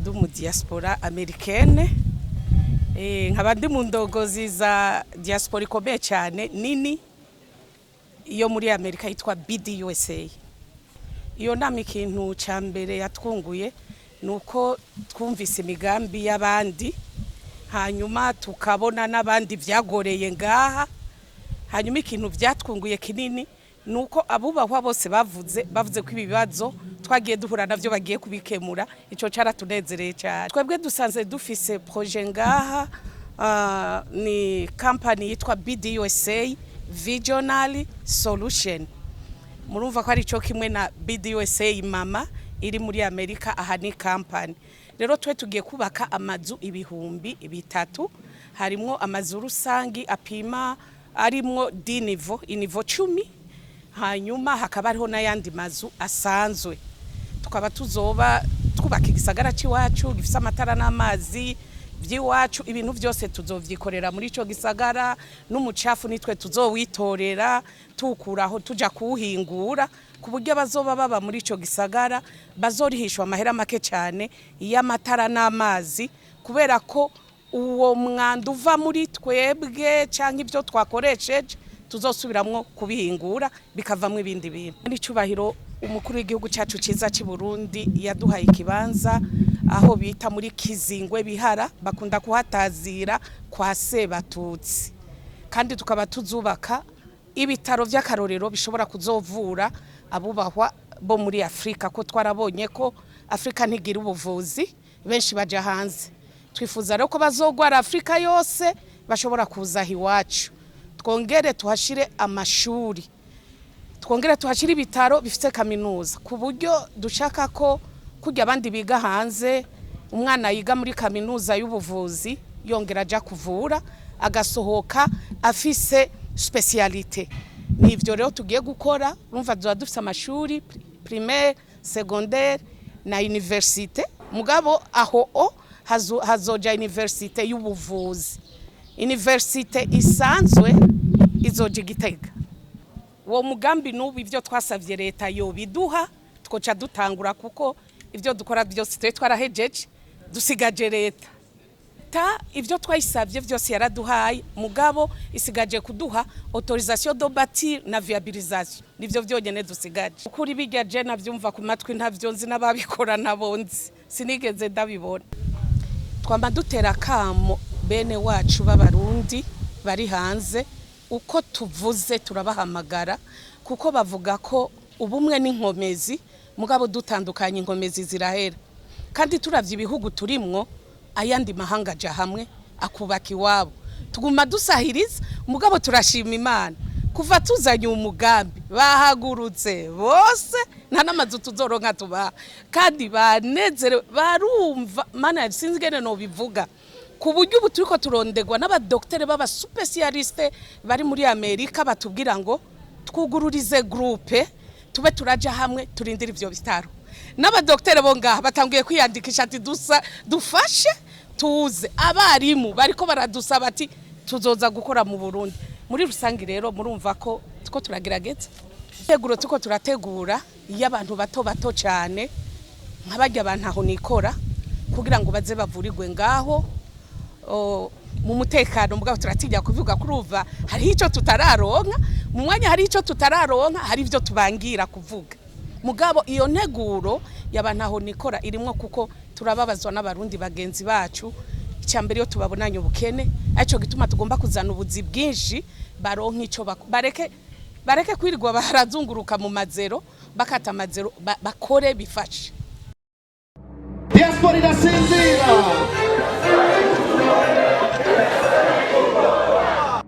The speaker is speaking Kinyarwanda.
ndi mu diaspora americaine nkaba ndi mu ndongozi za diaspora ikomeye cyane nini iyo muri Amerika yitwa BDUSA. Iyo nama ikintu ca mbere yatwunguye nuko twumvise imigambi y'abandi, hanyuma tukabona n'abandi vyagoreye ngaha. Hanyuma ikintu vyatwunguye kinini nuko abubahwa bose bavuze ko ibibazo twagiye duhura navyo bagiye kubikemura. Ico caratunezereye cyane. Twebwe dusanze dufise projet ngaha, ni company yitwa BDUSA Visionary Solution. Murumva ko ari cyo kimwe na BDUSA mama iri muri Amerika, aha ni company. Rero twe tugiye kubaka amazu 3,000, harimo amazu rusangi apima arimwo dinivo inivo 10, hanyuma hakaba ariho n'ayandi mazu asanzwe. Tukaba tuzoba twubaka igisagara cy'iwacu gifise amatara n'amazi by'iwacu, ibintu byose tuzovyikorera muri ico gisagara, n'umucafu nitwe tuzowitorera tukuraho tuja kuhingura, ku buryo bazoba baba muri ico gisagara bazorihishwa amahera make cyane y'amatara n'amazi, kubera ko uwo mwanda uva muri twebwe canke ibyo twakoresheje tuzosubiramwo kubihingura bikavamwe ibindi bintu. Muri cyubahiro umukuru w'igihugu cyacu ciza ci Burundi yaduhaye ikibanza aho bita muri Kizingwe Bihara, bakunda kuhatazira kwa Sebatutsi, kandi tukaba tuzubaka ibitaro vy'akarorero bishobora kuzovura abubahwa bo muri Afrika, ko twarabonye ko Afrika ntigira ubuvuzi, benshi baja hanze. Twifuza rero ko bazogwara Afrika yose bashobora kuza hiwacu, twongere tuhashire amashuri, twongere tuhashire ibitaro bifite kaminuza, ku buryo dushaka ko kujya abandi biga hanze, umwana yiga muri kaminuza y'ubuvuzi yongera aja kuvura agasohoka afise specialité. Nivyo rero tugiye gukora. Urumva dufise amashuri primaire, secondaire na université, mugabo aho hazoja université y'ubuvuzi. Université isanzwe izoja Gitega. Uwo mugambi n'ubu ivyo twasavye leta yo biduha twoca dutangura, kuko ivyo dukora byose twe twarahejeje, dusigaje leta ivyo twayisavye byose yaraduhaye, mugabo isigaje kuduha autorisation de bâtir na viabilisation. Nivyo vyonyene dusigaje. Kuri bijya je navyumva ku matwi ntavyo nzi, n'ababikora nabonzi sinigeze ndabibona. Twamba dutera kamo bene wacu b'abarundi bari hanze, uko tuvuze turabahamagara, kuko bavuga ko ubumwe n'inkomezi, mugabo dutandukanye inkomezi zirahera. Kandi turavye ibihugu turimwo, ayandi mahanga aja hamwe akubaka iwabo, tuguma dusahiriza, mugabo turashima Imana kuva tuzanye umugambi bahagurutse bose, nta n'amazu tuzoronka tubaha, kandi banezerewe, barumva. Mana sinzi ngene no bivuga, ku buryo ubu turiko turondegwa n'abadoktore b'aba specialiste bari muri Amerika, batubwira ngo twugururize groupe tube turaja hamwe turindira ivyo bitaro. N'abadoktore bo ngaha batanguye kwiyandikisha ati dufashe tuze. Abarimu bariko baradusaba ati tuzoza gukora mu Burundi. Muri rusangi rero murumva ko tuko turagerageza teguro, tuko turategura y'abantu bato cyane nk'abajya abantu aho nikora, kugira ngo baze bavurirwe ngaho mu mutekano. Mugabo turatinya kuvuga kuruva hari ico tutararonka, mu mwanya hari ico tutararonka, hari ivyo tubangira kuvuga. Mugabo iyo nteguro y'abantu aho nikora irimwo, kuko turababazwa n'abarundi bagenzi bacu. Icyambere yo tubabonanye ubukene, aco gituma tugomba kuzana ubuzi bwinshi, baronka ico bareke kwirirwa barazunguruka mu mazero, bakata amazero, bakore bifashe. Diaspora irasinzira.